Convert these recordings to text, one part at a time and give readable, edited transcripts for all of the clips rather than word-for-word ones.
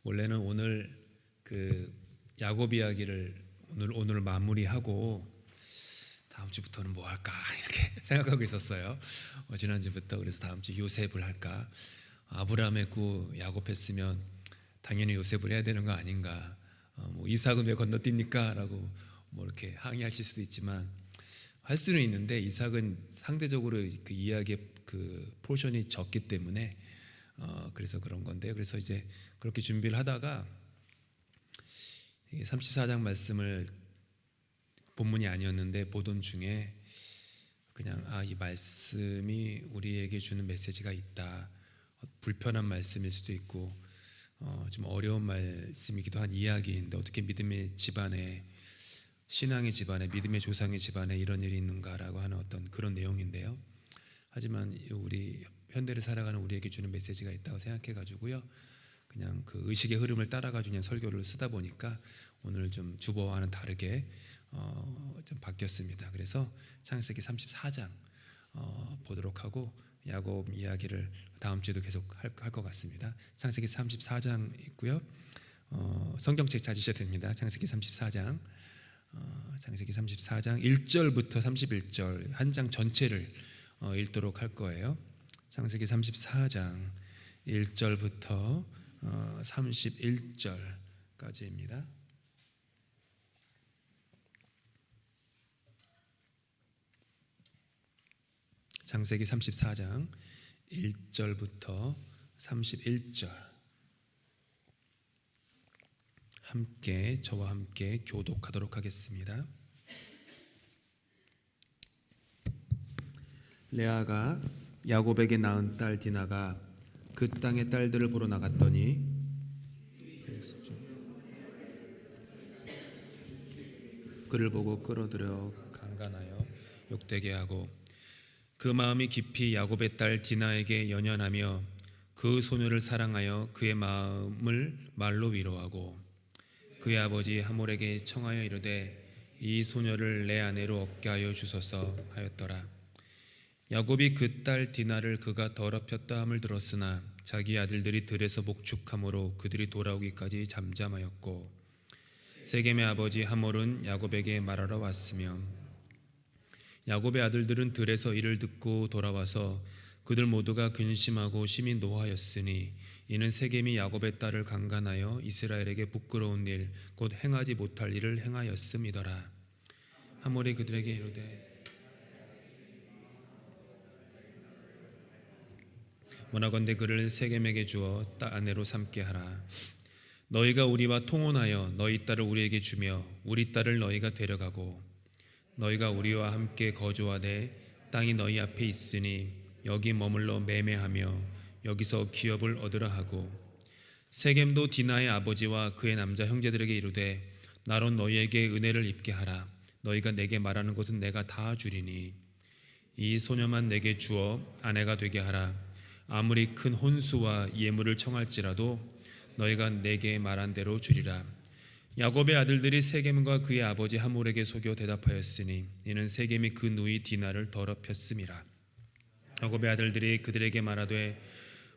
원래는 오늘 그 야곱 이야기를 오늘 마무리하고 다음 주부터는 뭐 할까 이렇게 생각하고 있었어요. 지난주부터. 그래서 다음 주 요셉을 할까. 아브라함 했고 야곱 했으면 당연히 요셉을 해야 되는 거 아닌가. 뭐 이삭은 왜 건너뜁니까?라고 뭐 이렇게 항의하실 수도 있지만 할 수는 있는데 이삭은 상대적으로 그 이야기의 그 포션이 적기 때문에 그래서 그런 건데, 그래서 이제 그렇게 준비를 하다가 34장 말씀을 본문이 아니었는데 보던 중에 그냥 이 말씀이 우리에게 주는 메시지가 있다. 불편한 말씀일 수도 있고 좀 어려운 말씀이기도 한 이야기인데 어떻게 믿음의 집안에, 신앙의 집안에, 믿음의 조상의 집안에 이런 일이 있는가라고 하는 어떤 그런 내용인데요. 하지만 우리 현대를 살아가는 우리에게 주는 메시지가 있다고 생각해 가지고요, 그냥 그 의식의 흐름을 따라가지고 그냥 설교를 쓰다 보니까 오늘 좀 주보와는 다르게 좀 바뀌었습니다. 그래서 창세기 34장 보도록 하고 야곱 이야기를 다음 주에도 계속 할 것 같습니다. 창세기 34장 있고요. 성경책 찾으셔야 됩니다. 창세기 34장 창세기 34장 1절부터 31절 한 장 전체를 읽도록 할 거예요. 창세기 34장 1절부터 31절까지입니다. 창세기 34장 1절부터 31절 함께 저와 함께 교독하도록 하겠습니다. 레아가 야곱에게 낳은 딸 디나가 그 땅의 딸들을 보러 나갔더니 그를 보고 끌어들여 강간하여 욕되게 하고 그 마음이 깊이 야곱의 딸 디나에게 연연하며 그 소녀를 사랑하여 그의 마음을 말로 위로하고 그의 아버지 하몰에게 청하여 이르되 이 소녀를 내 아내로 얻게 하여 주소서 하였더라. 야곱이 그 딸 디나를 그가 더럽혔다 함을 들었으나 자기 아들들이 들에서 목축함으로 그들이 돌아오기까지 잠잠하였고 세겜의 아버지 하몰은 야곱에게 말하러 왔으며 야곱의 아들들은 들에서 이를 듣고 돌아와서 그들 모두가 근심하고 심히 노하였으니 이는 세겜이 야곱의 딸을 강간하여 이스라엘에게 부끄러운 일 곧 행하지 못할 일을 행하였음이더라. 하몰이 그들에게 이르되 원하건대 그를 세겜에게 주어 딸 아내로 삼게 하라. 너희가 우리와 통혼하여 너희 딸을 우리에게 주며 우리 딸을 너희가 데려가고 너희가 우리와 함께 거주하되 땅이 너희 앞에 있으니 여기 머물러 매매하며 여기서 기업을 얻으라 하고 세겜도 디나의 아버지와 그의 남자 형제들에게 이르되 나로 너희에게 은혜를 입게 하라. 너희가 내게 말하는 것은 내가 다 주리니 이 소녀만 내게 주어 아내가 되게 하라. 아무리 큰 혼수와 예물을 청할지라도 너희가 내게 말한 대로 주리라. 야곱의 아들들이 세겜과 그의 아버지 하몰에게 속여 대답하였으니 이는 세겜이 그 누이 디나를 더럽혔음이라. 야곱의 아들들이 그들에게 말하되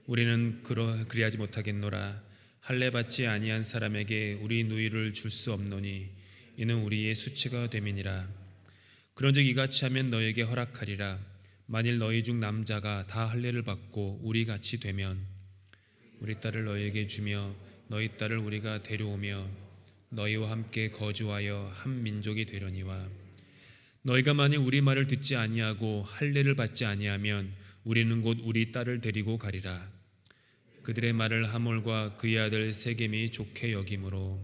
우리는 그리하지 못하겠노라. 할례 받지 아니한 사람에게 우리 누이를 줄 수 없노니 이는 우리의 수치가 됨이니라. 그런즉 이같이 하면 너에게 허락하리라. 만일 너희 중 남자가 다 할례를 받고 우리 같이 되면 우리 딸을 너희에게 주며 너희 딸을 우리가 데려오며 너희와 함께 거주하여 한 민족이 되려니와 너희가 만일 우리 말을 듣지 아니하고 할례를 받지 아니하면 우리는 곧 우리 딸을 데리고 가리라. 그들의 말을 하몰과 그의 아들 세겜이 좋게 여김으로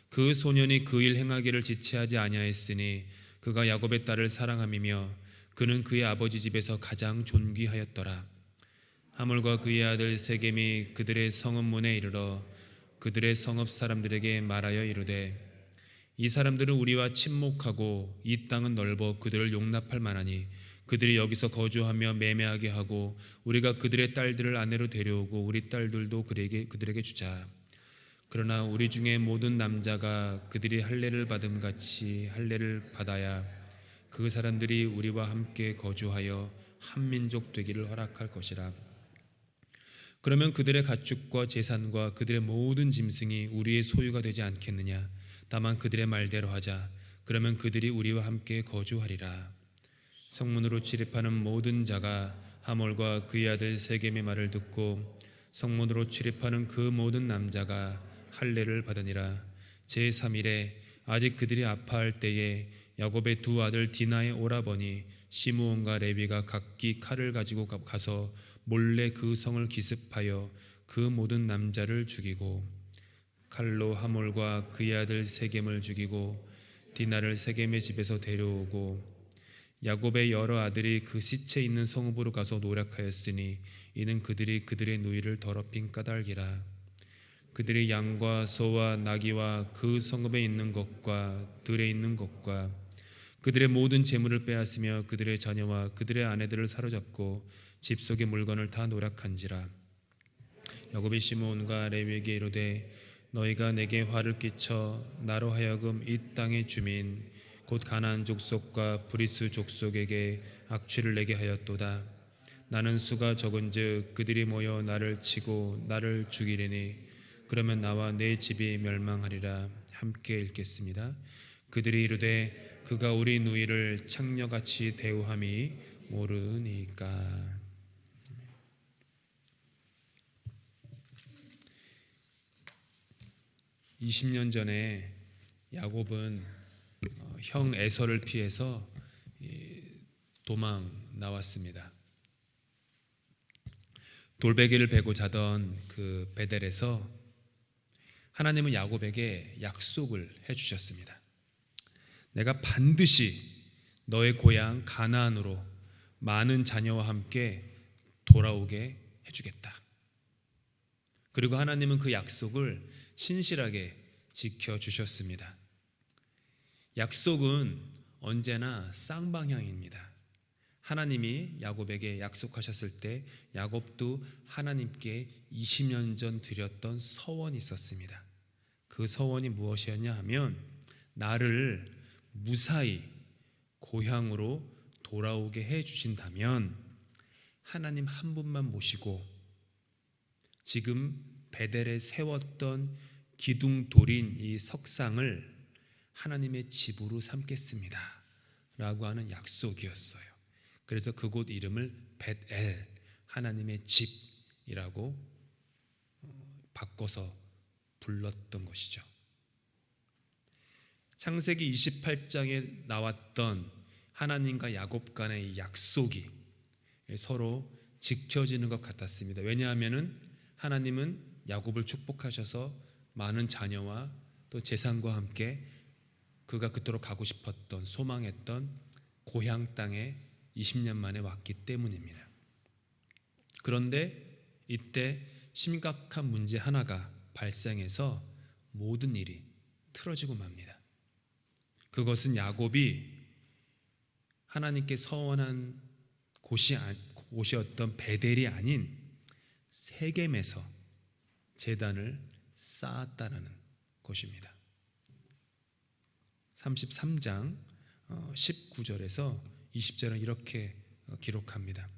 그 소년이 그 일 행하기를 지체하지 아니하였으니 그가 야곱의 딸을 사랑함이며 그는 그의 아버지 집에서 가장 존귀하였더라. 하몰과 그의 아들 세겜이 그들의 성읍 문에 이르러 그들의 성읍 사람들에게 말하여 이르되 이 사람들은 우리와 친목하고 이 땅은 넓어 그들을 용납할 만하니 그들이 여기서 거주하며 매매하게 하고 우리가 그들의 딸들을 아내로 데려오고 우리 딸들도 그들에게 주자. 그러나 우리 중에 모든 남자가 그들이 할례를 받음 같이 할례를 받아야 그 사람들이 우리와 함께 거주하여 한 민족 되기를 허락할 것이라. 그러면 그들의 가축과 재산과 그들의 모든 짐승이 우리의 소유가 되지 않겠느냐? 다만 그들의 말대로 하자. 그러면 그들이 우리와 함께 거주하리라. 성문으로 출입하는 모든 자가 하몰과 그의 아들 세겜의 말을 듣고 성문으로 출입하는 그 모든 남자가 할례를 받으니라. 제3일에 아직 그들이 아파할 때에 야곱의 두 아들 디나의 오라버니 시므온과 레위가 각기 칼을 가지고 가서 몰래 그 성을 기습하여 그 모든 남자를 죽이고 칼로 하몰과 그의 아들 세겜을 죽이고 디나를 세겜의 집에서 데려오고 야곱의 여러 아들이 그 시체 있는 성읍으로 가서 노력하였으니 이는 그들이 그들의 누이를 더럽힌 까닭이라. 그들이 양과 소와 나귀와 그 성읍에 있는 것과 들에 있는 것과 그들의 모든 재물을 빼앗으며 그들의 자녀와 그들의 아내들을 사로잡고 집 속의 물건을 다 노략한지라. 야곱이 시므온과 레위에게 이르되 너희가 내게 화를 끼쳐 나로 하여금 이 땅의 주민 곧 가나안 족속과 브리스 족속에게 악취를 내게 하였도다. 나는 수가 적은즉 그들이 모여 나를 치고 나를 죽이리니 그러면 나와 내 집이 멸망하리라. 함께 읽겠습니다. 그들이 이르되 그가 우리 누이를 창녀같이 대우함이 모르니까. 20년 전에 야곱은 형 에서를 피해서 도망 나왔습니다. 돌베개를 베고 자던 그 베델에서 하나님은 야곱에게 약속을 해주셨습니다. 내가 반드시 너의 고향 가나안으로 많은 자녀와 함께 돌아오게 해주겠다. 그리고 하나님은 그 약속을 신실하게 지켜주셨습니다. 약속은 언제나 쌍방향입니다. 하나님이 야곱에게 약속하셨을 때 야곱도 하나님께 20년 전 드렸던 서원이 있었습니다. 그 서원이 무엇이었냐 하면 나를 무사히 고향으로 돌아오게 해주신다면 하나님 한 분만 모시고 지금 베델에 세웠던 기둥돌인 이 석상을 하나님의 집으로 삼겠습니다 라고 하는 약속이었어요. 그래서 그곳 이름을 벳엘, 하나님의 집이라고 바꿔서 불렀던 것이죠. 창세기 28장에 나왔던 하나님과 야곱 간의 약속이 서로 지켜지는 것 같았습니다. 왜냐하면 하나님은 야곱을 축복하셔서 많은 자녀와 또 재산과 함께 그가 그토록 가고 싶었던 소망했던 고향 땅에 20년 만에 왔기 때문입니다. 그런데 이때 심각한 문제 하나가 발생해서 모든 일이 틀어지고 맙니다. 그것은 야곱이 하나님께 서원한 곳이었던 베델이 아닌 세겜에서 제단을 쌓았다는 것입니다. 33장 19절에서 20절은 이렇게 기록합니다.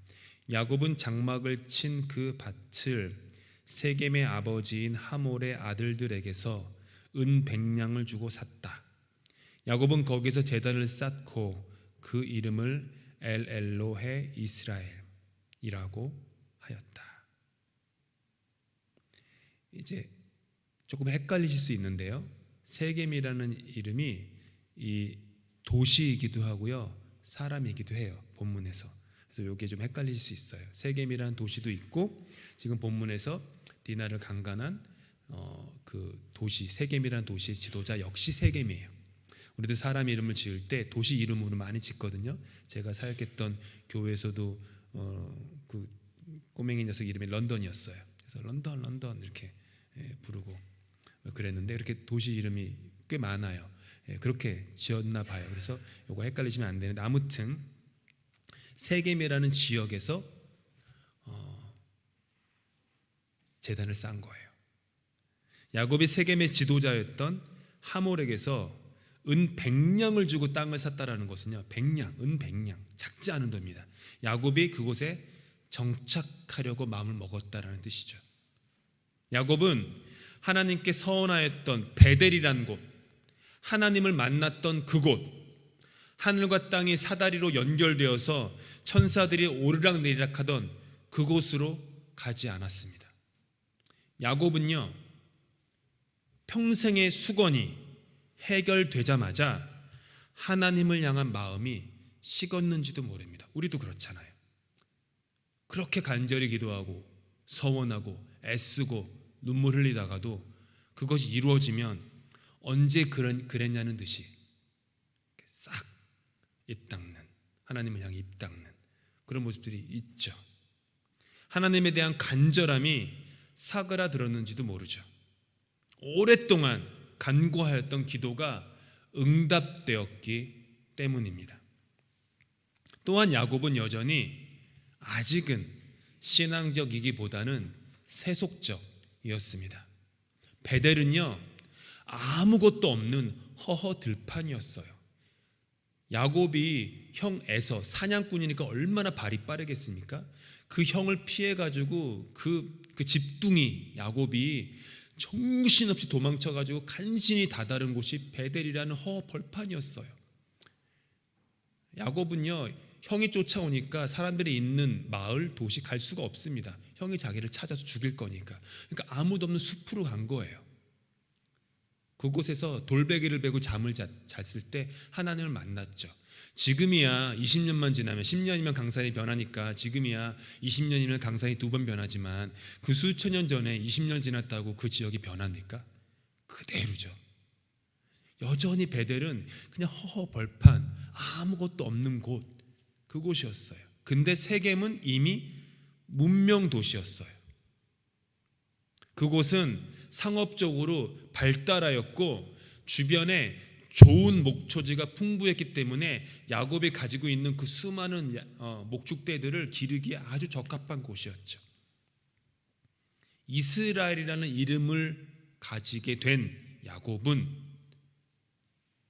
야곱은 장막을 친 그 밭을 세겜의 아버지인 하몰의 아들들에게서 은 100냥을 주고 샀다. 야곱은 거기서 제단을 쌓고 그 이름을 엘엘로헤 이스라엘이라고 하였다. 이제 조금 헷갈리실 수 있는데요. 세겜이라는 이름이 이 도시이기도 하고요, 사람이기도 해요. 본문에서. 그래서 이게 좀 헷갈릴 수 있어요. 세겜이라는 도시도 있고 지금 본문에서 디나를 강간한 그 도시 세겜이라는 도시의 지도자 역시 세겜이에요. 우리도 사람 이름을 지을 때 도시 이름으로 많이 짓거든요. 제가 사역했던 교회에서도 그 꼬맹이 녀석 이름이 런던이었어요. 그래서 런던 이렇게 부르고 그랬는데 이렇게 도시 이름이 꽤 많아요. 그렇게 지었나 봐요. 그래서 이거 헷갈리시면 안 되는데 아무튼 세겜이라는 지역에서 제단을 쌓은 거예요. 야곱이 세겜의 지도자였던 하몰에게서 은 100냥을 주고 땅을 샀다라는 것은요, 100냥, 은 100냥, 작지 않은 돈입니다. 야곱이 그곳에 정착하려고 마음을 먹었다라는 뜻이죠. 야곱은 하나님께 서원하였던 베델이란 곳, 하나님을 만났던 그곳, 하늘과 땅이 사다리로 연결되어서 천사들이 오르락내리락 하던 그곳으로 가지 않았습니다. 야곱은요, 평생의 수건이 해결되자마자 하나님을 향한 마음이 식었는지도 모릅니다. 우리도 그렇잖아요. 그렇게 간절히 기도하고 서원하고 애쓰고 눈물 흘리다가도 그것이 이루어지면 언제 그랬냐는 듯이 싹 입 닦는, 하나님을 향해 입 닦는 그런 모습들이 있죠. 하나님에 대한 간절함이 사그라들었는지도 모르죠. 오랫동안 간구하였던 기도가 응답되었기 때문입니다. 또한 야곱은 여전히 아직은 신앙적이기보다는 세속적이었습니다. 베델은요, 아무것도 없는 허허 들판이었어요. 야곱이 형 에서 사냥꾼이니까 얼마나 발이 빠르겠습니까? 그 형을 피해가지고 그 집둥이 야곱이 정신없이 도망쳐가지고 간신히 다다른 곳이 베델이라는 허허 벌판이었어요. 야곱은요, 형이 쫓아오니까 사람들이 있는 마을, 도시 갈 수가 없습니다. 형이 자기를 찾아서 죽일 거니까. 그러니까 아무도 없는 숲으로 간 거예요. 그곳에서 돌베개를 베고 잠을 잤을 때 하나님을 만났죠. 지금이야 20년만 지나면, 10년이면 강산이 변하니까 지금이야 20년이면 강산이 2번 변하지만 그 수천 년 전에 20년 지났다고 그 지역이 변합니까? 그대로죠. 여전히 베델은 그냥 허허 벌판, 아무것도 없는 곳, 그곳이었어요. 근데 세겜은 이미 문명 도시였어요. 그곳은 상업적으로 발달하였고 주변에 좋은 목초지가 풍부했기 때문에 야곱이 가지고 있는 그 수많은 목축대들을 기르기에 아주 적합한 곳이었죠. 이스라엘이라는 이름을 가지게 된 야곱은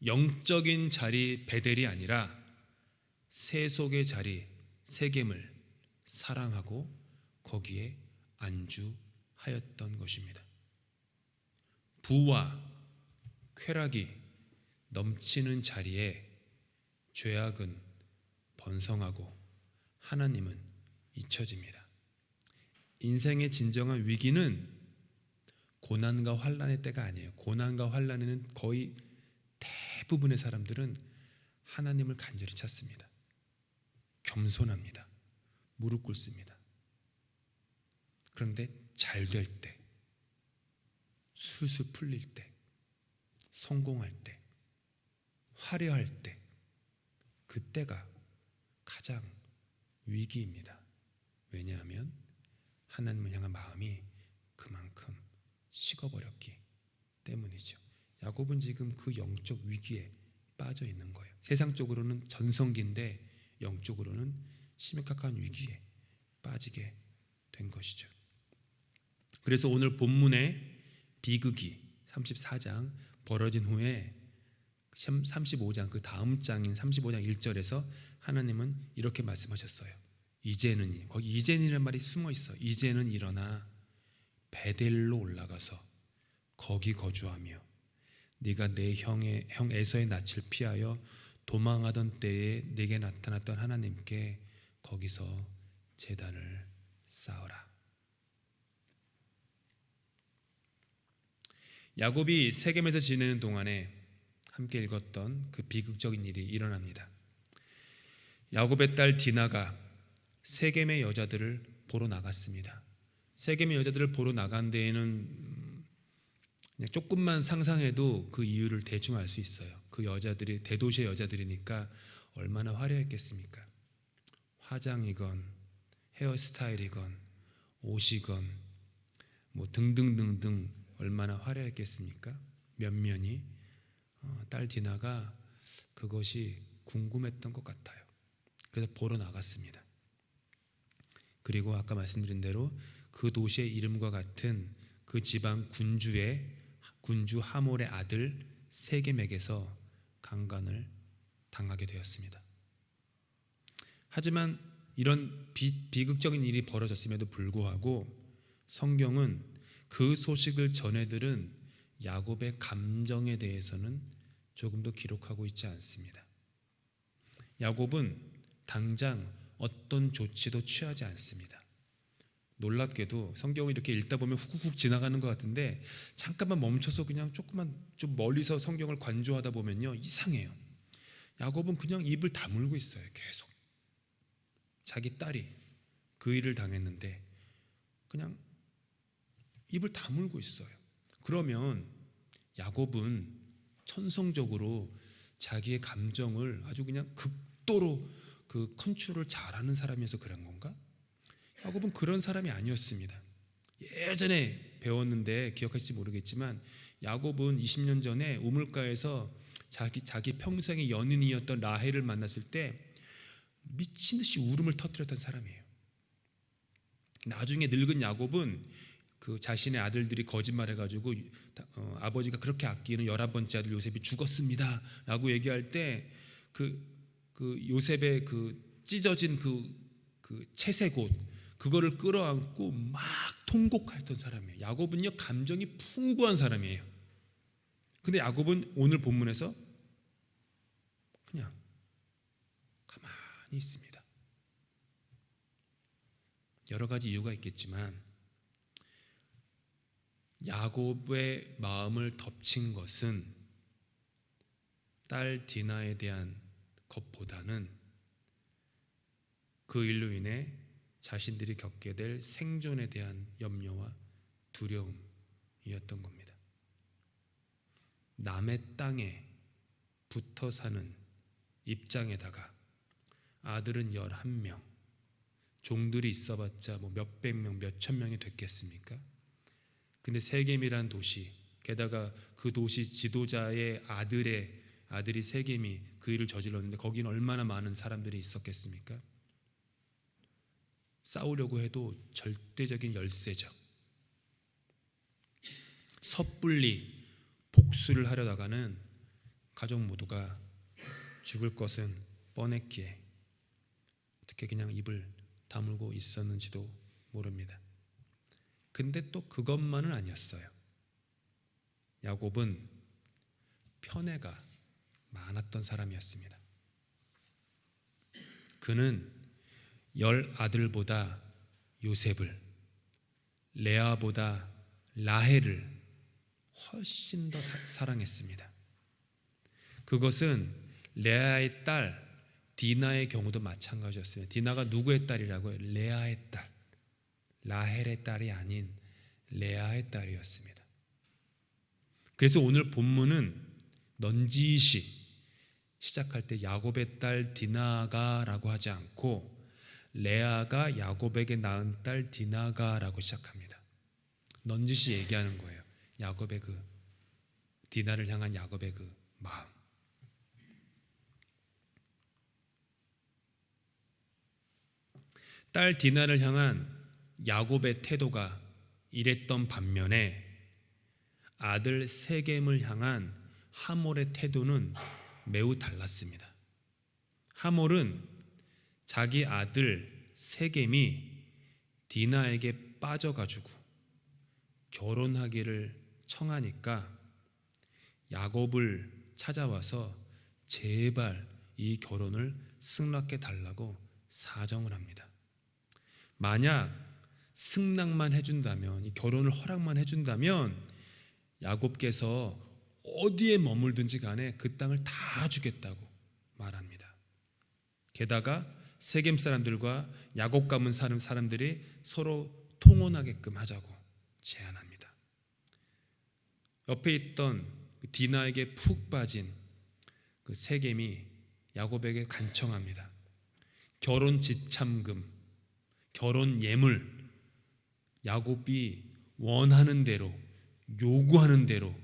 영적인 자리 베델이 아니라 세속의 자리 세겜을 사랑하고 거기에 안주하였던 것입니다. 부와 쾌락이 넘치는 자리에 죄악은 번성하고 하나님은 잊혀집니다. 인생의 진정한 위기는 고난과 환난의 때가 아니에요. 고난과 환난에는 거의 대부분의 사람들은 하나님을 간절히 찾습니다. 겸손합니다. 무릎 꿇습니다. 그런데 잘 될 때, 술술 풀릴 때, 성공할 때, 화려할 때, 그때가 가장 위기입니다. 왜냐하면 하나님을 향한 마음이 그만큼 식어버렸기 때문이죠. 야곱은 지금 그 영적 위기에 빠져 있는 거예요. 세상적으로는 전성기인데 영적으로는 심각한 위기에 빠지게 된 것이죠. 그래서 오늘 본문의 비극이 34장 벌어진 후에 35장 그 다음 장인 35장 1절에서 하나님은 이렇게 말씀하셨어요. 이제는, 거기 이제는이라는 말이 숨어 있어. 이제는 일어나 베델로 올라가서 거기 거주하며 네가 내 형 에서의 낯을 피하여 도망하던 때에 네게 나타났던 하나님께 거기서 제단을 쌓으라. 야곱이 세겜에서 지내는 동안에 함께 읽었던 그 비극적인 일이 일어납니다. 야곱의 딸 디나가 세겜의 여자들을 보러 나갔습니다. 세겜의 여자들을 보러 나간 데에는 그냥 조금만 상상해도 그 이유를 대충 알 수 있어요. 그 여자들이 대도시의 여자들이니까 얼마나 화려했겠습니까? 화장이건 헤어스타일이건 옷이건 뭐 등등등등 얼마나 화려했겠습니까? 면면이 딸 디나가 그것이 궁금했던 것 같아요. 그래서 보러 나갔습니다. 그리고 아까 말씀드린 대로 그 도시의 이름과 같은 그 지방 군주 하몰의 아들 세겜에게서 강간을 당하게 되었습니다. 하지만 이런 비극적인 일이 벌어졌음에도 불구하고 성경은 그 소식을 전해들은 야곱의 감정에 대해서는 조금도 기록하고 있지 않습니다. 야곱은 당장 어떤 조치도 취하지 않습니다. 놀랍게도 성경을 이렇게 읽다 보면 훅훅 지나가는 것 같은데 잠깐만 멈춰서 그냥 조금만 좀 멀리서 성경을 관조하다 보면요, 이상해요. 야곱은 그냥 입을 다물고 있어요. 계속 자기 딸이 그 일을 당했는데 그냥 입을 다물고 있어요. 그러면 야곱은 천성적으로 자기의 감정을 아주 그냥 극도로 그 컨트롤을 잘하는 사람이어서 그런 건가? 야곱은 그런 사람이 아니었습니다. 예전에 배웠는데 기억하실지 모르겠지만 야곱은 20년 전에 우물가에서 자기 평생의 연인이었던 라헬을 만났을 때 미친 듯이 울음을 터뜨렸던 사람이에요. 나중에 늙은 야곱은 그 자신의 아들들이 거짓말해가지고 아버지가 그렇게 아끼는 11번째 아들 요셉이 죽었습니다 라고 얘기할 때 그 요셉의 그 찢어진 그 채색옷 그거를 끌어안고 막 통곡했던 사람이에요. 야곱은요 감정이 풍부한 사람이에요. 근데 야곱은 오늘 본문에서 그냥 가만히 있습니다. 여러 가지 이유가 있겠지만 야곱의 마음을 덮친 것은 딸 디나에 대한 것보다는 그 일로 인해 자신들이 겪게 될 생존에 대한 염려와 두려움이었던 겁니다. 남의 땅에 붙어 사는 입장에다가 아들은 11명, 종들이 있어봤자 뭐 몇백 명, 몇천 명이 됐겠습니까? 근데 세겜이란 도시, 게다가 그 도시 지도자의 아들이 세겜이 그 일을 저질렀는데 거기는 얼마나 많은 사람들이 있었겠습니까? 싸우려고 해도 절대적인 열세죠. 섣불리 복수를 하려다가는 가족 모두가 죽을 것은 뻔했기에 어떻게 그냥 입을 다물고 있었는지도 모릅니다. 근데 또 그것만은 아니었어요. 야곱은 편애가 많았던 사람이었습니다. 그는 10아들보다 요셉을, 레아보다 라헬을 훨씬 더 사랑했습니다. 그것은 레아의 딸 디나의 경우도 마찬가지였어요. 디나가 누구의 딸이라고요? 레아의 딸, 라헬의 딸이 아닌 레아의 딸이었습니다. 그래서 오늘 본문은 넌지시 시작할 때 야곱의 딸 디나가라고 하지 않고 레아가 야곱에게 낳은 딸 디나가라고 시작합니다. 넌지시 얘기하는 거예요. 야곱의 그 디나를 향한 야곱의 그 마음. 딸 디나를 향한 야곱의 태도가 이랬던 반면에 아들 세겜을 향한 하몰의 태도는 매우 달랐습니다. 하몰은 자기 아들 세겜이 디나에게 빠져가지고 결혼하기를 청하니까 야곱을 찾아와서 제발 이 결혼을 승낙해 달라고 사정을 합니다. 만약 승낙만 해준다면, 이 결혼을 허락만 해준다면 야곱께서 어디에 머물든지 간에 그 땅을 다 주겠다고 말합니다. 게다가 세겜 사람들과 야곱 가문 사는 사람들이 서로 통혼하게끔 하자고 제안합니다. 옆에 있던 디나에게 푹 빠진 그 세겜이 야곱에게 간청합니다. 결혼 지참금, 결혼 예물, 야곱이 원하는 대로, 요구하는 대로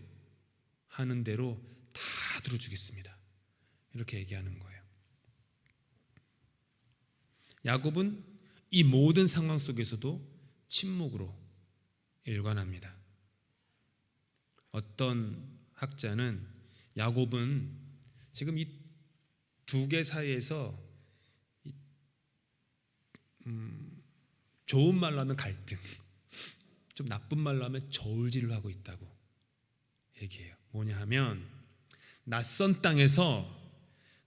하는 대로 다 들어주겠습니다. 이렇게 얘기하는 거예요. 야곱은 이 모든 상황 속에서도 침묵으로 일관합니다. 어떤 학자는 야곱은 지금 이 두 개 사이에서 좋은 말로 하면 갈등, 좀 나쁜 말로 하면 저울질을 하고 있다고 얘기해요. 뭐냐 하면 낯선 땅에서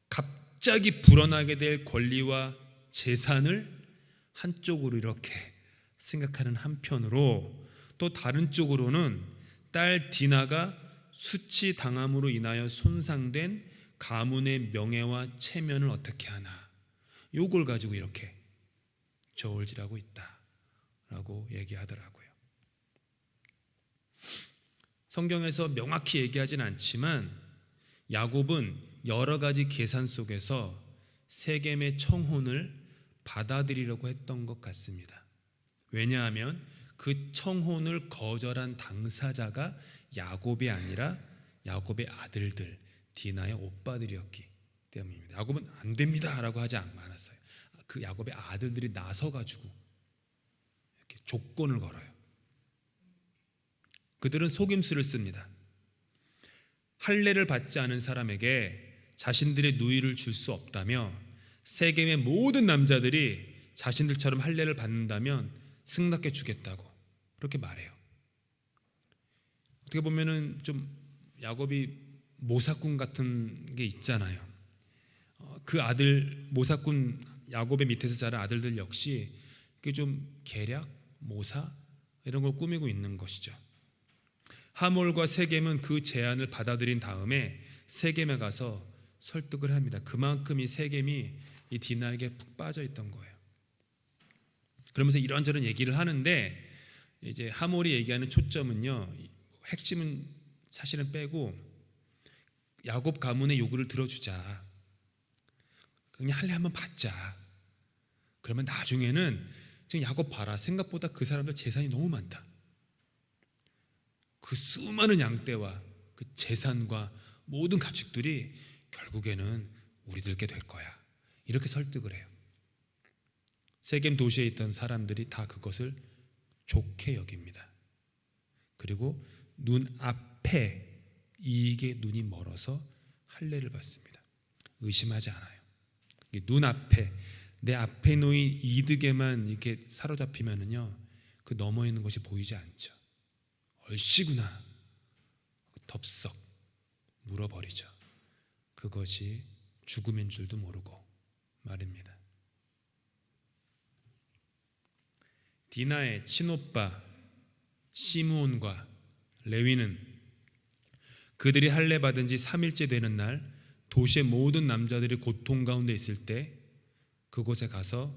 갑자기 불어나게 될 권리와 재산을 한쪽으로 이렇게 생각하는 한편으로, 또 다른 쪽으로는 딸 디나가 수치당함으로 인하여 손상된 가문의 명예와 체면을 어떻게 하나, 요걸 가지고 이렇게 저울질하고 있다라고 얘기하더라고요. 성경에서 명확히 얘기하진 않지만 야곱은 여러 가지 계산 속에서 세겜의 청혼을 받아들이려고 했던 것 같습니다. 왜냐하면 그 청혼을 거절한 당사자가 야곱이 아니라 야곱의 아들들, 디나의 오빠들이었기 때문입니다. 야곱은 안 됩니다라고 하지 않았어요. 그 야곱의 아들들이 나서가지고 이렇게 조건을 걸어요. 그들은 속임수를 씁니다. 할례를 받지 않은 사람에게 자신들의 누이를 줄 수 없다며 세겜의 모든 남자들이 자신들처럼 할례를 받는다면 승낙해 주겠다고 그렇게 말해요. 어떻게 보면은 좀 야곱이 모사꾼 같은 게 있잖아요. 그 아들 모사꾼 야곱의 밑에서 자란 아들들 역시 그게 좀 계략, 모사 이런 걸 꾸미고 있는 것이죠. 하몰과 세겜은 그 제안을 받아들인 다음에 세겜에 가서 설득을 합니다. 그만큼 이 세겜이 이 디나에게 푹 빠져 있던 거예요. 그러면서 이런저런 얘기를 하는데 이제 하몰이 얘기하는 초점은요, 핵심은 사실은 빼고 야곱 가문의 요구를 들어주자. 그냥 할례 한번 받자. 그러면 나중에는 지금 야곱 봐라. 생각보다 그 사람들 재산이 너무 많다. 그 수많은 양떼와 그 재산과 모든 가축들이 결국에는 우리들께 될 거야. 이렇게 설득을 해요. 세겜 도시에 있던 사람들이 다 그것을 좋게 여깁니다. 그리고 눈앞에 이익에 눈이 멀어서 할례를 받습니다. 의심하지 않아요. 눈앞에 내 앞에 놓인 이득에만 이렇게 사로잡히면은요, 그 너머에 있는 것이 보이지 않죠. 얼씨구나 덥석 물어버리죠. 그것이 죽음인 줄도 모르고 말입니다. 디나의 친오빠 시므온과 레위는 그들이 할례 받은 지 3일째 되는 날 도시의 모든 남자들이 고통 가운데 있을 때 그곳에 가서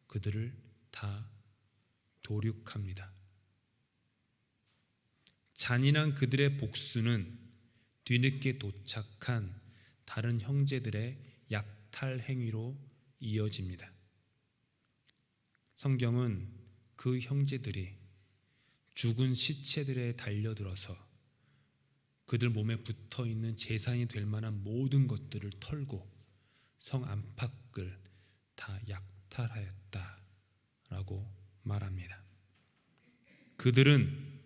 그들을 다 도륙합니다. 잔인한 그들의 복수는 뒤늦게 도착한 다른 형제들의 약탈 행위로 이어집니다. 성경은 그 형제들이 죽은 시체들에 달려들어서 그들 몸에 붙어있는 재산이 될 만한 모든 것들을 털고 성 안팎을 다 약탈하였다라고 말합니다. 그들은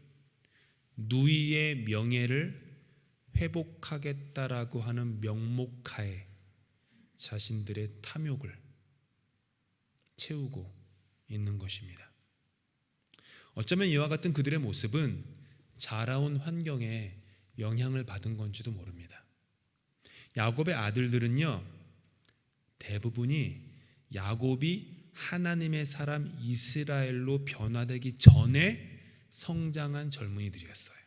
누이의 명예를 회복하겠다라고 하는 명목하에 자신들의 탐욕을 채우고 있는 것입니다. 어쩌면 이와 같은 그들의 모습은 자라온 환경에 영향을 받은 건지도 모릅니다. 야곱의 아들들은요, 대부분이 야곱이 하나님의 사람 이스라엘로 변화되기 전에 성장한 젊은이들이었어요.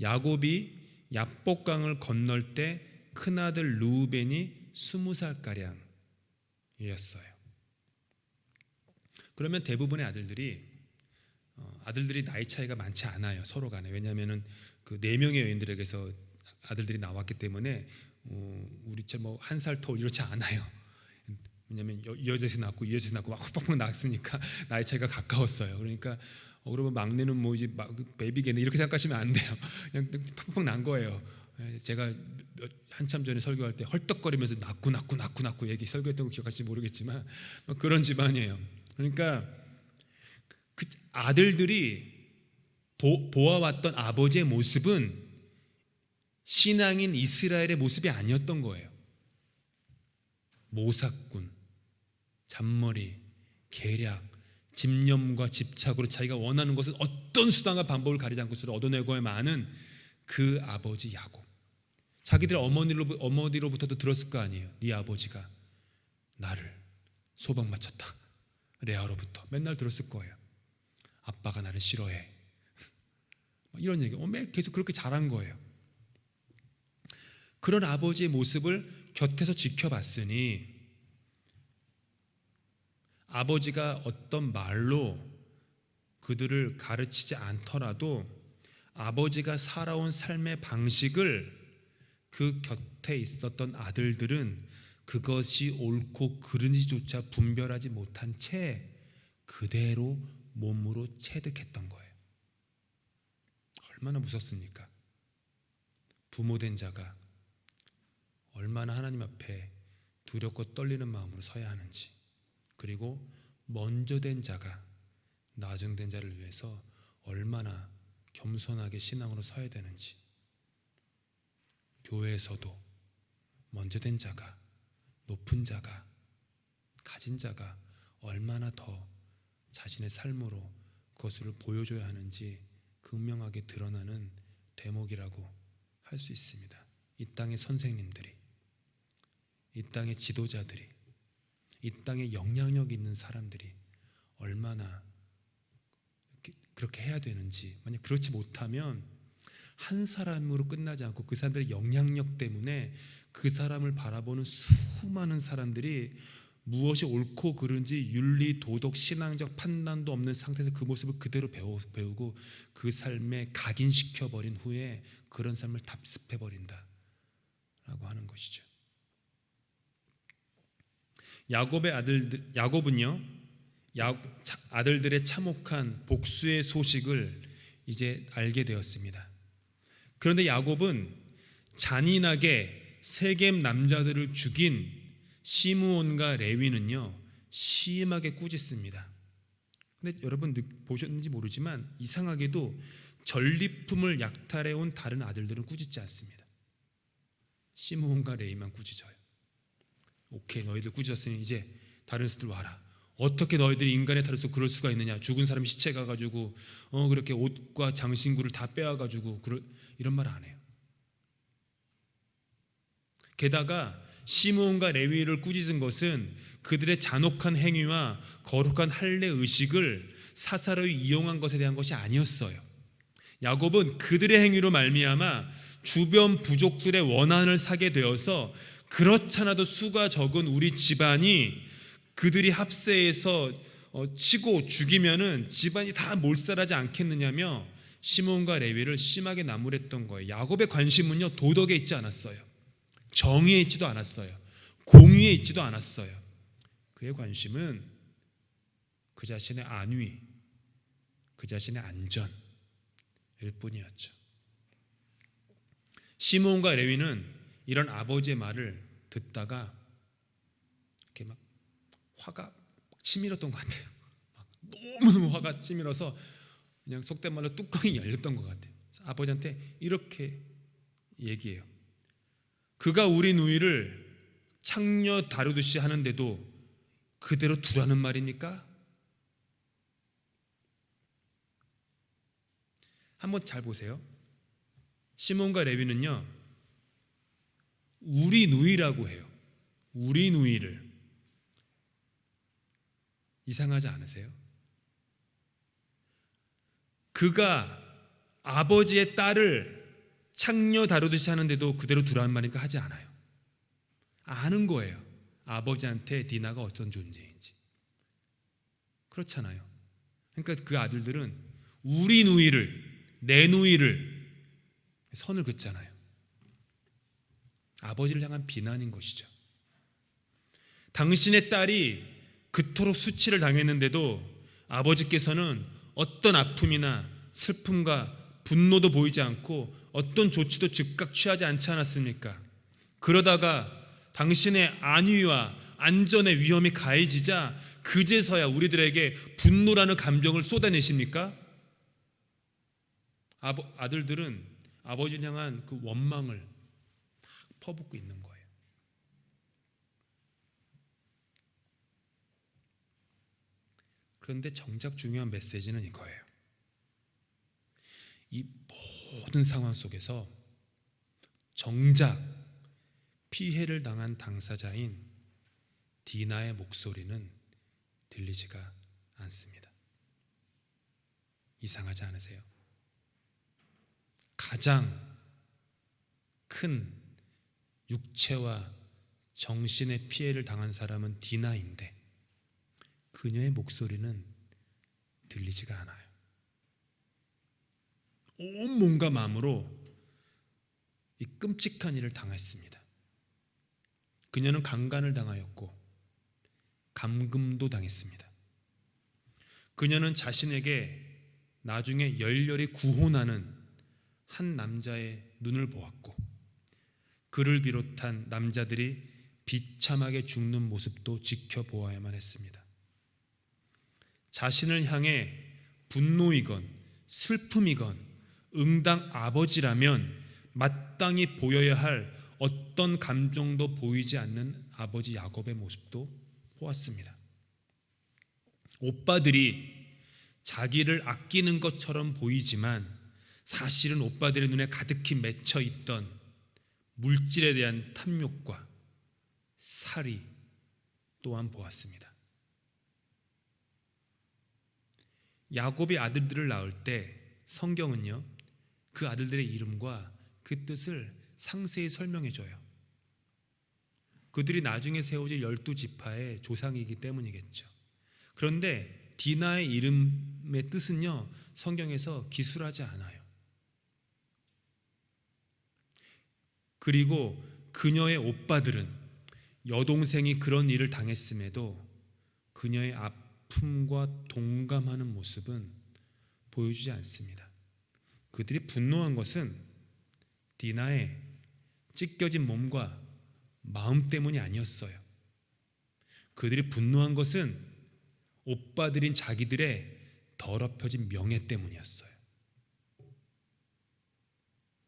야곱이 야복강을 건널 때 큰아들 르우벤이 20살가량이었어요. 그러면 대부분의 아들들이 나이 차이가 많지 않아요. 서로 간에. 왜냐하면 그 4명의 여인들에게서 아들들이 나왔기 때문에 우리처럼 뭐 1살 더 이렇지 않아요. 왜냐하면 이 여자에서 낳고 이 여자에서 낳고 막 팍팍 낳았으니까 나이 차이가 가까웠어요. 그러니까 그러면 막내는 뭐 이제 베이비겠네 이렇게 생각하시면 안 돼요. 그냥 팍팍 난 거예요. 제가 한참 전에 설교할 때 헐떡거리면서 낳고 얘기 설교했던 거 기억하실지 모르겠지만 그런 집안이에요. 그러니까 그 아들들이 보아왔던 아버지의 모습은 신앙인 이스라엘의 모습이 아니었던 거예요. 모사꾼, 잔머리, 계략, 집념과 집착으로 자기가 원하는 것은 어떤 수단과 방법을 가리지 않고 서로 얻어내고야 마는 그 아버지 야곱. 자기들 어머니로부터도 들었을 거 아니에요. 네 아버지가 나를 소방 맞췄다. 레아로부터 맨날 들었을 거예요. 아빠가 나를 싫어해. 이런 얘기. 계속 그렇게 자란 거예요. 그런 아버지의 모습을 곁에서 지켜봤으니 아버지가 어떤 말로 그들을 가르치지 않더라도 아버지가 살아온 삶의 방식을 그 곁에 있었던 아들들은 그것이 옳고 그른지조차 분별하지 못한 채 그대로 몸으로 체득했던 거예요. 얼마나 무섭습니까? 부모된 자가 얼마나 하나님 앞에 두렵고 떨리는 마음으로 서야 하는지, 그리고 먼저 된 자가 나중된 자를 위해서 얼마나 겸손하게 신앙으로 서야 되는지, 교회에서도 먼저 된 자가, 높은 자가, 가진 자가 얼마나 더 자신의 삶으로 그것을 보여줘야 하는지 극명하게 드러나는 대목이라고 할 수 있습니다. 이 땅의 선생님들이, 이 땅의 지도자들이, 이 땅에 영향력 있는 사람들이 얼마나 그렇게 해야 되는지, 만약 그렇지 못하면 한 사람으로 끝나지 않고 그 사람들의 영향력 때문에 그 사람을 바라보는 수많은 사람들이 무엇이 옳고 그른지 윤리, 도덕, 신앙적 판단도 없는 상태에서 그 모습을 그대로 배우고 그 삶에 각인시켜버린 후에 그런 삶을 답습해버린다 라고 하는 것이죠. 야곱은요, 아들들의 참혹한 복수의 소식을 이제 알게 되었습니다. 그런데 야곱은 잔인하게 세겜 남자들을 죽인 시므온과 레위는요 심하게 꾸짖습니다. 근데 여러분 보셨는지 모르지만 이상하게도 전리품을 약탈해온 다른 아들들은 꾸짖지 않습니다. 시므온과 레위만 꾸짖어요. 오케이, 너희들 꾸짖었으니 이제 다른 수들 와라. 어떻게 너희들이 인간의 탈에서 그럴 수가 있느냐. 죽은 사람 시체 가가지고 그렇게 옷과 장신구를 다 빼와가지고 이런 말 안 해요. 게다가 시므온과 레위를 꾸짖은 것은 그들의 잔혹한 행위와 거룩한 할례 의식을 사사로이 이용한 것에 대한 것이 아니었어요. 야곱은 그들의 행위로 말미암아 주변 부족들의 원한을 사게 되어서 그렇잖아도 수가 적은 우리 집안이 그들이 합세해서 치고 죽이면은 집안이 다 몰살하지 않겠느냐며 시므온과 레위를 심하게 나무랬던 거예요. 야곱의 관심은요 도덕에 있지 않았어요. 정의에 있지도 않았어요. 공의에 있지도 않았어요. 그의 관심은 그 자신의 안위, 그 자신의 안전일 뿐이었죠. 시므온과 레위는 이런 아버지의 말을 듣다가 이렇게 막 화가 치밀었던 것 같아요. 너무너무 화가 치밀어서 그냥 속된 말로 뚜껑이 열렸던 것 같아요. 아버지한테 이렇게 얘기해요. 그가 우리 누이를 창녀 다루듯이 하는데도 그대로 두라는 말입니까? 한번 잘 보세요. 시몬과 레위는요 우리 누이라고 해요. 우리 누이를. 이상하지 않으세요? 그가 아버지의 딸을 창녀 다루듯이 하는데도 그대로 두라는 말이니까 하지 않아요. 아는 거예요. 아버지한테 디나가 어떤 존재인지. 그렇잖아요. 그러니까 그 아들들은 우리 누이를, 내 누이를 선을 긋잖아요. 아버지를 향한 비난인 것이죠. 당신의 딸이 그토록 수치를 당했는데도 아버지께서는 어떤 아픔이나 슬픔과 분노도 보이지 않고 어떤 조치도 즉각 취하지 않지 않았습니까? 그러다가 당신의 안위와 안전의 위험이 가해지자 그제서야 우리들에게 분노라는 감정을 쏟아내십니까? 아들들은 아버지를 향한 그 원망을 퍼붓고 있는 거예요. 그런데 정작 중요한 메시지는 이거예요. 이 모든 상황 속에서 정작 피해를 당한 당사자인 디나의 목소리는 들리지가 않습니다. 이상하지 않으세요? 가장 큰 육체와 정신의 피해를 당한 사람은 디나인데 그녀의 목소리는 들리지가 않아요. 온 몸과 마음으로 이 끔찍한 일을 당했습니다. 그녀는 강간을 당하였고 감금도 당했습니다. 그녀는 자신에게 나중에 열렬히 구혼하는 한 남자의 눈을 보았고 그를 비롯한 남자들이 비참하게 죽는 모습도 지켜보아야만 했습니다. 자신을 향해 분노이건 슬픔이건 응당 아버지라면 마땅히 보여야 할 어떤 감정도 보이지 않는 아버지 야곱의 모습도 보았습니다. 오빠들이 자기를 아끼는 것처럼 보이지만 사실은 오빠들의 눈에 가득히 맺혀 있던 물질에 대한 탐욕과 살이 또한 보았습니다. 야곱이 아들들을 낳을 때 성경은요, 그 아들들의 이름과 그 뜻을 상세히 설명해 줘요. 그들이 나중에 세워질 12지파의 조상이기 때문이겠죠. 그런데 디나의 이름의 뜻은요, 성경에서 기술하지 않아요. 그리고 그녀의 오빠들은 여동생이 그런 일을 당했음에도 그녀의 아픔과 동감하는 모습은 보여주지 않습니다. 그들이 분노한 것은 디나의 찢겨진 몸과 마음 때문이 아니었어요. 그들이 분노한 것은 오빠들인 자기들의 더럽혀진 명예 때문이었어요.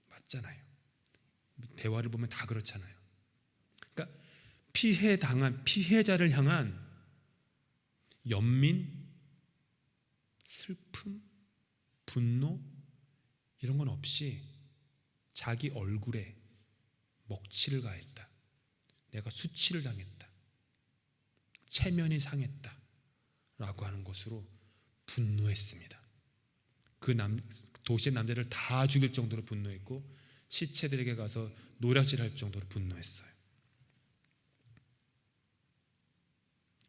맞잖아요. 대화를 보면 다 그렇잖아요. 그러니까 피해 당한 피해자를 향한 연민, 슬픔, 분노 이런 건 없이 자기 얼굴에 먹칠을 가했다. 내가 수치를 당했다. 체면이 상했다. 라고 하는 것으로 분노했습니다. 그 도시의 남자를 다 죽일 정도로 분노했고 시체들에게 가서 노략질할 정도로 분노했어요.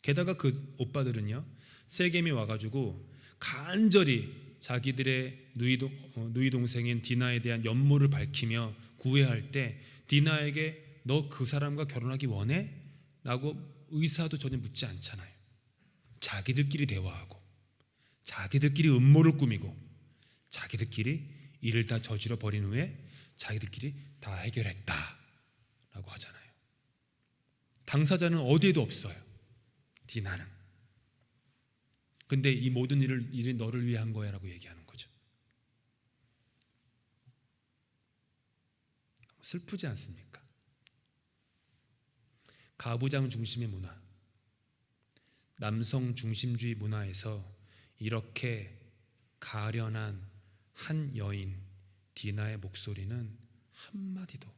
게다가 그 오빠들은요, 세겜이 와가지고 간절히 자기들의 누이 동생인 디나에 대한 연모를 밝히며 구애할 때 디나에게 너 그 사람과 결혼하기 원해? 라고 의사도 전혀 묻지 않잖아요. 자기들끼리 대화하고 자기들끼리 음모를 꾸미고 자기들끼리 일을 다 저지러 버린 후에 자기들끼리 다 해결했다 라고 하잖아요. 당사자는 어디에도 없어요. 디나는. 근데 이 모든 일이 너를 위해 한 거야 라고 얘기하는 거죠. 슬프지 않습니까? 가부장 중심의 문화, 남성 중심주의 문화에서 이렇게 가련한 한 여인 디나의 목소리는 한마디도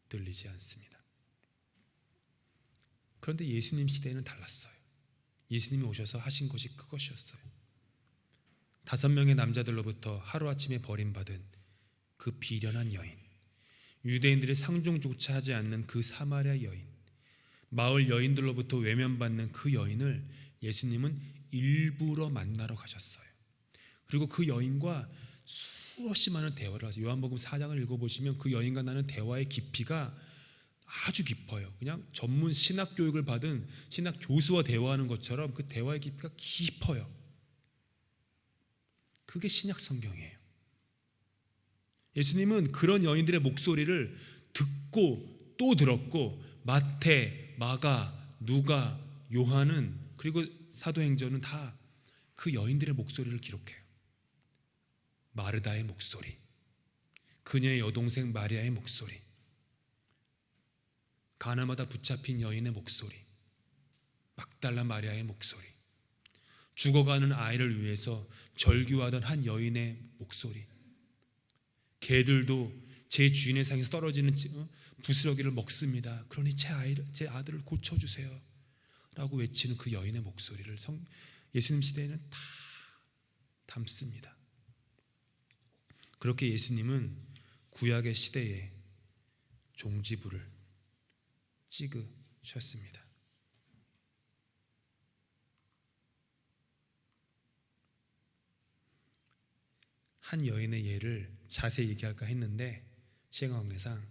들리지 않습니다. 그런데 예수님 시대에는 달랐어요. 예수님이 오셔서 하신 것이 그것이었어요. 5명의 남자들로부터 하루아침에 버림받은 그 비련한 여인, 유대인들의 상종조차 하지 않는 그 사마리아 여인, 마을 여인들로부터 외면받는 그 여인을 예수님은 일부러 만나러 가셨어요. 그리고 그 여인과 수없이 많은 대화를 하세요. 요한복음 4장을 읽어보시면 그 여인과 나는 대화의 깊이가 아주 깊어요. 그냥 전문 신학 교육을 받은 신학 교수와 대화하는 것처럼 그 대화의 깊이가 깊어요. 그게 신약 성경이에요. 예수님은 그런 여인들의 목소리를 듣고 또 들었고 마태, 마가, 누가, 요한은 그리고 사도행전은 다 그 여인들의 목소리를 기록해요. 마르다의 목소리, 그녀의 여동생 마리아의 목소리, 가나마다 붙잡힌 여인의 목소리, 막달라 마리아의 목소리, 죽어가는 아이를 위해서 절규하던 한 여인의 목소리. 개들도 제 주인의 상에서 떨어지는 부스러기를 먹습니다. 그러니 제 아들을 고쳐주세요 라고 외치는 그 여인의 목소리를 예수님 시대에는 다 담습니다. 그렇게 예수님은 구약의 시대에 종지부를 찍으셨습니다. 한 여인의 예를 자세히 얘기할까 했는데 시간 관계상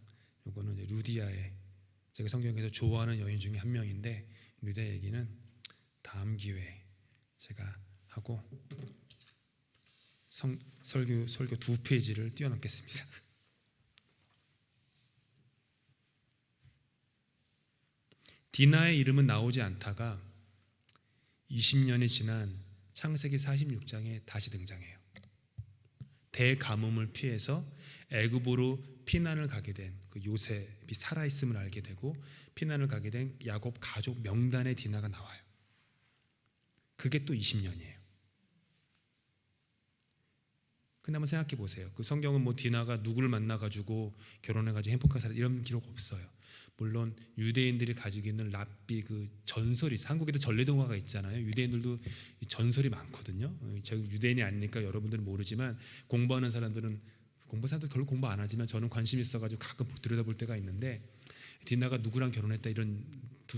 이거는 루디아의, 제가 성경에서 좋아하는 여인 중에 한 명인데, 루디아 얘기는 다음 기회에 제가 하고 설교 2페이지를 띄워놓겠습니다. 디나의 이름은 나오지 않다가 20년이 지난 창세기 46장에 다시 등장해요. 대가뭄을 피해서 애굽으로 피난을 가게 된 그 요셉이 살아있음을 알게 되고 피난을 가게 된 야곱 가족 명단에 디나가 나와요. 그게 또 20년이에요. 근데 한번 생각해 보세요. 그 성경은 뭐 디나가 누구를 만나가지고 결혼해가지고 행복하게 살았다 이런 기록 없어요. 물론 유대인들이 가지고 있는 랍비 그 전설이 있어요. 한국에도 전래동화가 있잖아요. 유대인들도 전설이 많거든요. 제가 유대인이 아니니까 여러분들은 모르지만 공부하는 사람들은 별로 공부 안 하지만 저는 관심 있어가지고 가끔 들여다볼 때가 있는데, 디나가 누구랑 결혼했다 이런 두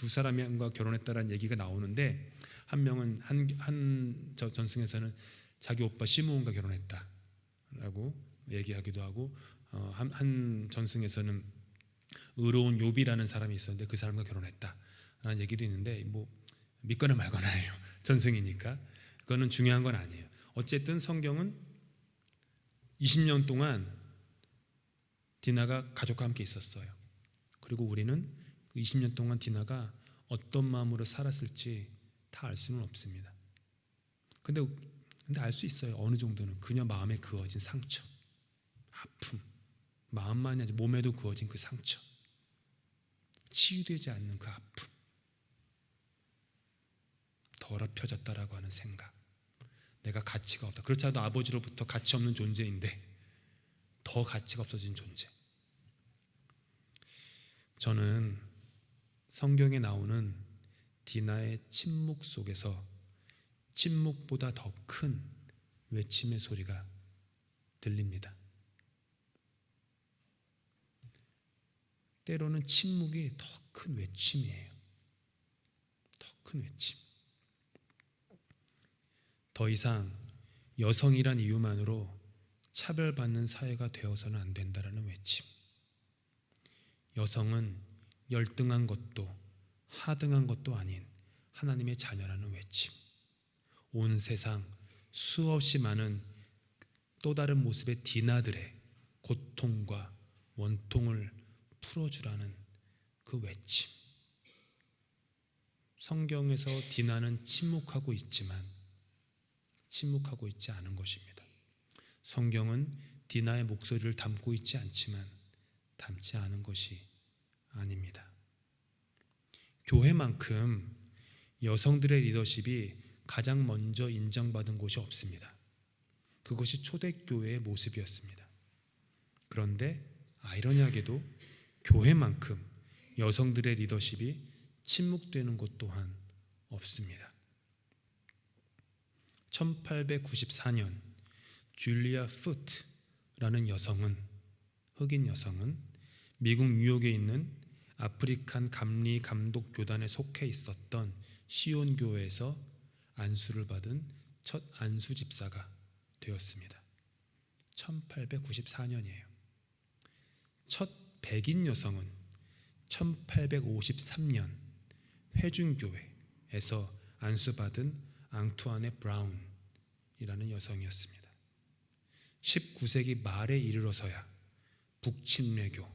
사람과 결혼했다라는 얘기가 나오는데, 한 명은 한 전승에서는 자기 오빠 시므온과 결혼했다라고 얘기하기도 하고, 한 전승에서는 의로운 욥이라는 사람이 있었는데 그 사람과 결혼했다라는 얘기도 있는데, 뭐 믿거나 말거나예요. 전승이니까 그거는 중요한 건 아니에요. 어쨌든 성경은 20년 동안 디나가 가족과 함께 있었어요. 그리고 우리는 그 20년 동안 디나가 어떤 마음으로 살았을지 다 알 수는 없습니다. 근데 알 수 있어요. 어느 정도는 그녀 마음에 그어진 상처, 아픔, 마음만이 아니라 몸에도 그어진 그 상처, 치유되지 않는 그 아픔, 더럽혀졌다라고 하는 생각, 내가 가치가 없다. 그렇지 않아도 아버지로부터 가치 없는 존재인데 더 가치가 없어진 존재. 저는 성경에 나오는 디나의 침묵 속에서 침묵보다 더 큰 외침의 소리가 들립니다. 때로는 침묵이 더 큰 외침이에요. 더 큰 외침. 더 이상 여성이란 이유만으로 차별받는 사회가 되어서는 안 된다라는 외침. 여성은 열등한 것도 하등한 것도 아닌 하나님의 자녀라는 외침. 온 세상 수없이 많은 또 다른 모습의 디나들의 고통과 원통을 풀어주라는 그 외침. 성경에서 디나는 침묵하고 있지만 침묵하고 있지 않은 것입니다. 성경은 디나의 목소리를 담고 있지 않지만 담지 않은 것이 아닙니다. 교회만큼 여성들의 리더십이 가장 먼저 인정받은 곳이 없습니다. 그것이 초대교회의 모습이었습니다. 그런데 아이러니하게도 교회만큼 여성들의 리더십이 침묵되는 곳 또한 없습니다. 1894년 줄리아 푸트라는 여성은, 흑인 여성은 미국 뉴욕에 있는 아프리칸 감리 감독 교단에 속해 있었던 시온 교회에서 안수를 받은 첫 안수 집사가 되었습니다. 1894년이에요. 첫 백인 여성은 1853년 회중교회에서 안수받은 앙투아네 브라운이라는 여성이었습니다. 19세기 말에 이르러서야 북침례교,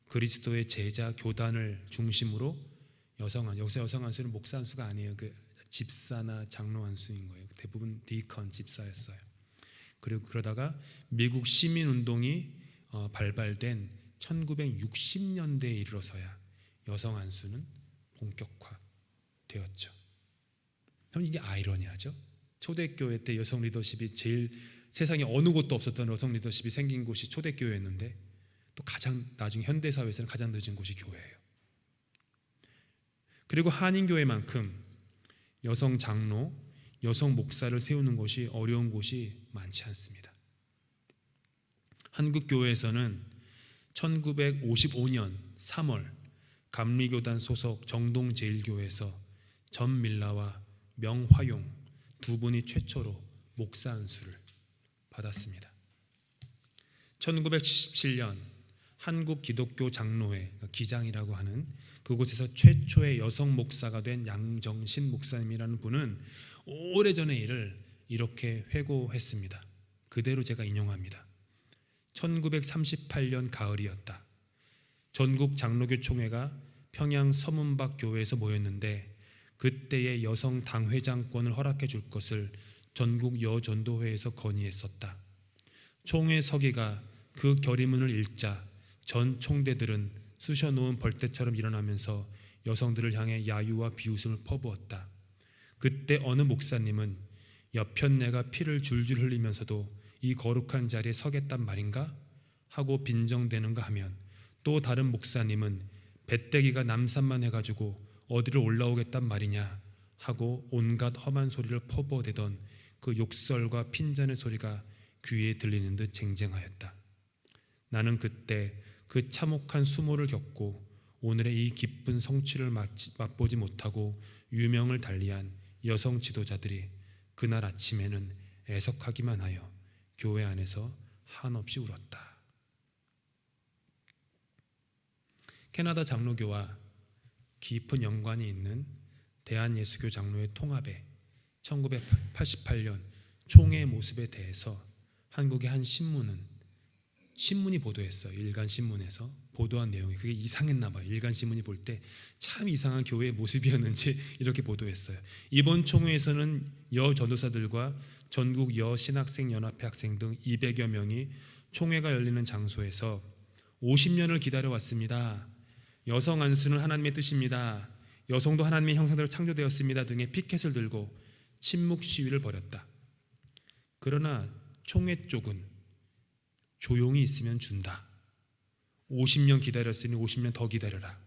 그리스도의 제자 교단을 중심으로 여기서 여성 안수는 목사 안수가 아니에요. 그 집사나 장로 안수인 거예요. 대부분 디컨 집사였어요. 그리고 그러다가 미국 시민운동이 발발된 1960년대에 이르러서야 여성 안수는 본격화되었죠. 이게 아이러니하죠. 초대교회 때 여성 리더십이 제일 세상에 어느 곳도 없었던 여성 리더십이 생긴 곳이 초대교회였는데 또 가장 나중에 현대사회에서는 가장 늦은 곳이 교회예요. 그리고 한인교회만큼 여성 장로, 여성 목사를 세우는 것이 어려운 곳이 많지 않습니다. 한국교회에서는 1955년 3월 감리교단 소속 정동제일교회에서 전밀라와 명화용 두 분이 최초로 목사 안수를 받았습니다. 1977년 한국 기독교 장로회 기장이라고 하는 그곳에서 최초의 여성 목사가 된 양정신 목사님이라는 분은 오래전의 일을 이렇게 회고했습니다. 그대로 제가 인용합니다. 1938년 가을이었다. 전국 장로교 총회가 평양 서문박 교회에서 모였는데 그때의 여성 당회장권을 허락해 줄 것을 전국 여전도회에서 건의했었다. 총회 서기가 그 결의문을 읽자 전 총대들은 쑤셔놓은 벌떼처럼 일어나면서 여성들을 향해 야유와 비웃음을 퍼부었다. 그때 어느 목사님은 여편네가 피를 줄줄 흘리면서도 이 거룩한 자리에 서겠단 말인가? 하고 빈정대는가 하면 또 다른 목사님은 배때기가 남산만 해가지고 어디로 올라오겠단 말이냐 하고 온갖 험한 소리를 퍼부어대던 그 욕설과 핀잔의 소리가 귀에 들리는 듯 쟁쟁하였다. 나는 그때 그 참혹한 수모를 겪고 오늘의 이 기쁜 성취를 맛보지 못하고 유명을 달리한 여성 지도자들이 그날 아침에는 애석하기만 하여 교회 안에서 한없이 울었다. 캐나다 장로교와 깊은 연관이 있는 대한예수교 장로회 통합의 1988년 총회 모습에 대해서 한국의 한 신문이 보도했어요. 일간신문에서 보도한 내용이 그게 이상했나 봐요. 일간신문이 볼 때 참 이상한 교회의 모습이었는지 이렇게 보도했어요. 이번 총회에서는 여전도사들과 전국 여신학생연합회 학생 등 200여 명이 총회가 열리는 장소에서 50년을 기다려왔습니다. 여성 안수는 하나님의 뜻입니다. 여성도 하나님의 형상대로 창조되었습니다 등의 피켓을 들고 침묵 시위를 벌였다. 그러나 총회 쪽은 조용히 있으면 준다. 50년 기다렸으니 50년 더 기다려라.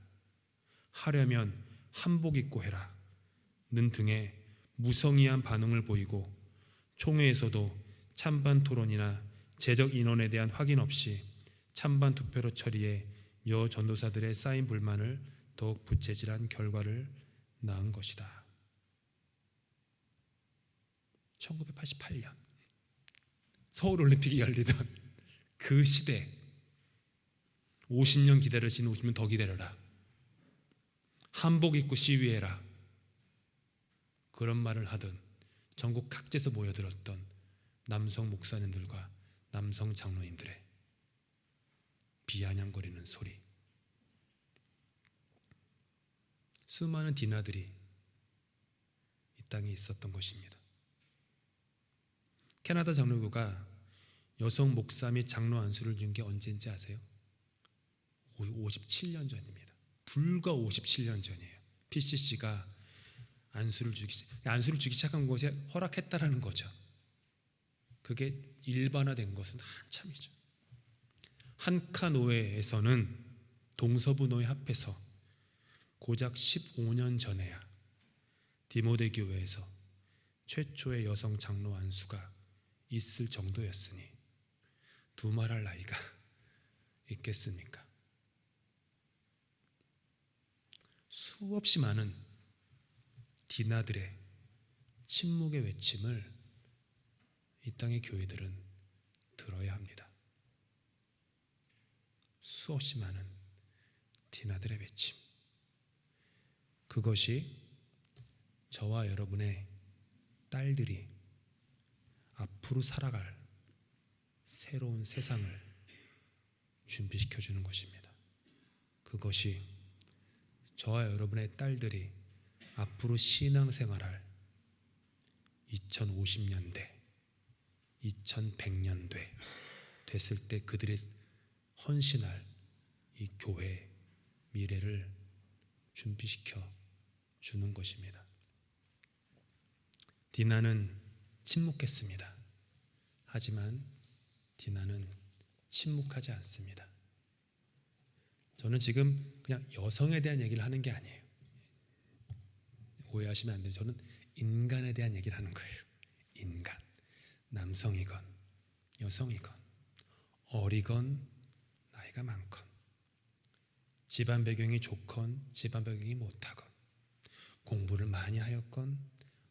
하려면 한복 입고 해라. 는 등의 무성의한 반응을 보이고 총회에서도 찬반 토론이나 제적 인원에 대한 확인 없이 찬반 투표로 처리해 여전도사들의 쌓인 불만을 더욱 부채질한 결과를 낳은 것이다. 1988년 서울올림픽이 열리던 그 시대 50년 기다렸으니 50년 더 기다려라. 한복 입고 시위해라. 그런 말을 하던 전국 각지에서 모여들었던 남성 목사님들과 남성 장로님들의 비아냥거리는 소리. 수많은 디나들이 이 땅에 있었던 것입니다. 캐나다 장로교가 여성 목사 및 장로 안수를 준 게 언제인지 아세요? 57년 전입니다. 불과 57년 전이에요. PCC가 안수를 주기 시작한 것에 허락했다라는 거죠. 그게 일반화된 것은 한참이죠. 한카노회에서는 동서부노회 합해서 고작 15년 전에야 디모데 교회에서 최초의 여성 장로 안수가 있을 정도였으니 두말할 나이가 있겠습니까? 수없이 많은 디나들의 침묵의 외침을 이 땅의 교회들은 들어야 합니다. 수없이 많은 디나들의 외침. 그것이 저와 여러분의 딸들이 앞으로 살아갈 새로운 세상을 준비시켜 주는 것입니다. 그것이 저와 여러분의 딸들이 앞으로 신앙생활할 2050년대, 2100년대 됐을 때 그들이 헌신할 이 교회의 미래를 준비시켜 주는 것입니다. 디나는 침묵했습니다. 하지만 디나는 침묵하지 않습니다. 저는 지금 그냥 여성에 대한 얘기를 하는 게 아니에요. 오해하시면 안 돼요. 저는 인간에 대한 얘기를 하는 거예요. 인간, 남성이건 여성이건 어리건 나이가 많건 집안 배경이 좋건 집안 배경이 못하건 공부를 많이 하였건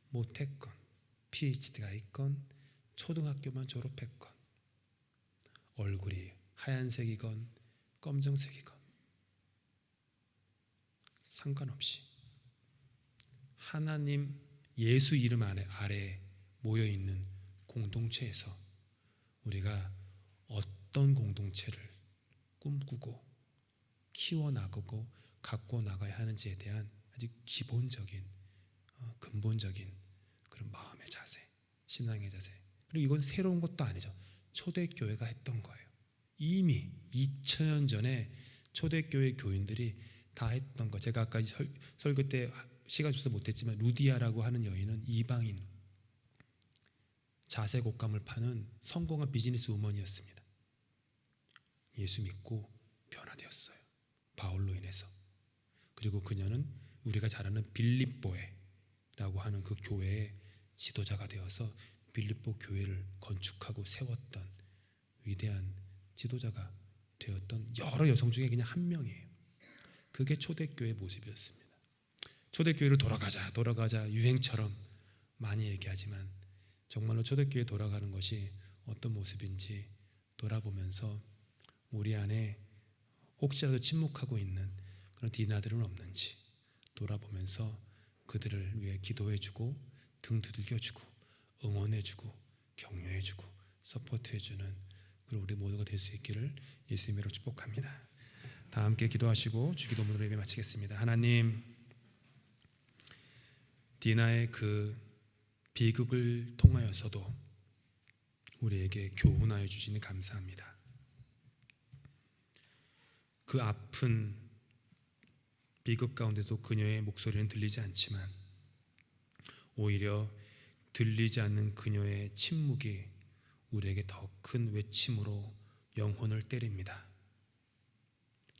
못했건 PhD가 있건 초등학교만 졸업했건 얼굴이 하얀색이건 검정색이건 상관없이 하나님 예수 이름 아래 모여있는 공동체에서 우리가 어떤 공동체를 꿈꾸고 키워나가고 갖고 나가야 하는지에 대한 아주 기본적인 근본적인 그런 마음의 자세, 신앙의 자세. 그리고 이건 새로운 것도 아니죠. 초대교회가 했던 거예요. 이미 2000년 전에 초대교회 교인들이 다 했던 거. 제가 아까 설교 때 시간 줘서 못했지만 루디아라고 하는 여인은 이방인 자색 옷감을 파는 성공한 비즈니스 우먼이었습니다. 예수 믿고 변화되었어요. 바울로 인해서. 그리고 그녀는 우리가 잘 아는 빌립보라고 하는 그 교회의 지도자가 되어서 빌립보 교회를 건축하고 세웠던 위대한 지도자가 되었던 여러 여성 중에 그냥 한 명이에요. 그게 초대교회의 모습이었습니다. 초대교회로 돌아가자 유행처럼 많이 얘기하지만 정말로 초대교회에 돌아가는 것이 어떤 모습인지 돌아보면서 우리 안에 혹시라도 침묵하고 있는 그런 디나들은 없는지 돌아보면서 그들을 위해 기도해주고 등 두들겨주고 응원해주고 격려해주고 서포트해주는 그런 우리 모두가 될 수 있기를 예수님으로 축복합니다. 다 함께 기도하시고 주기도문으로 예배 마치겠습니다. 하나님, 디나의 그 비극을 통하여서도 우리에게 교훈하여 주시니 감사합니다. 그 아픈 비극 가운데도 그녀의 목소리는 들리지 않지만 오히려 들리지 않는 그녀의 침묵이 우리에게 더 큰 외침으로 영혼을 때립니다.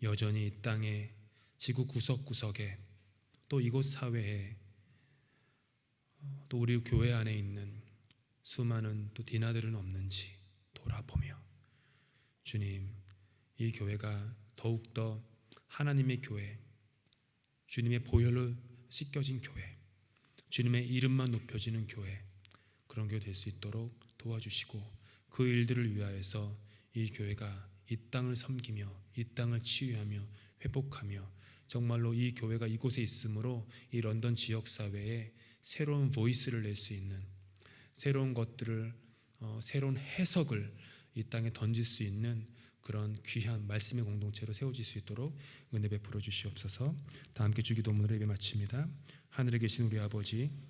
여전히 이 땅에 지구 구석구석에 또 이곳 사회에 또 우리 교회 안에 있는 수많은 또 디나들은 없는지 돌아보며 주님, 이 교회가 더욱더 하나님의 교회, 주님의 보혈로 씻겨진 교회, 주님의 이름만 높여지는 교회, 그런 교회 될 수 있도록 도와주시고 그 일들을 위하여서 이 교회가 이 땅을 섬기며 이 땅을 치유하며 회복하며 정말로 이 교회가 이곳에 있으므로 이 런던 지역사회에 새로운 보이스를 낼 수 있는 새로운 것들을 새로운 해석을 이 땅에 던질 수 있는 그런 귀한 말씀의 공동체로 세워질 수 있도록 은혜 베풀어 주시옵소서. 다 함께 주기도문으로 예배 마칩니다. 하늘에 계신 우리 아버지,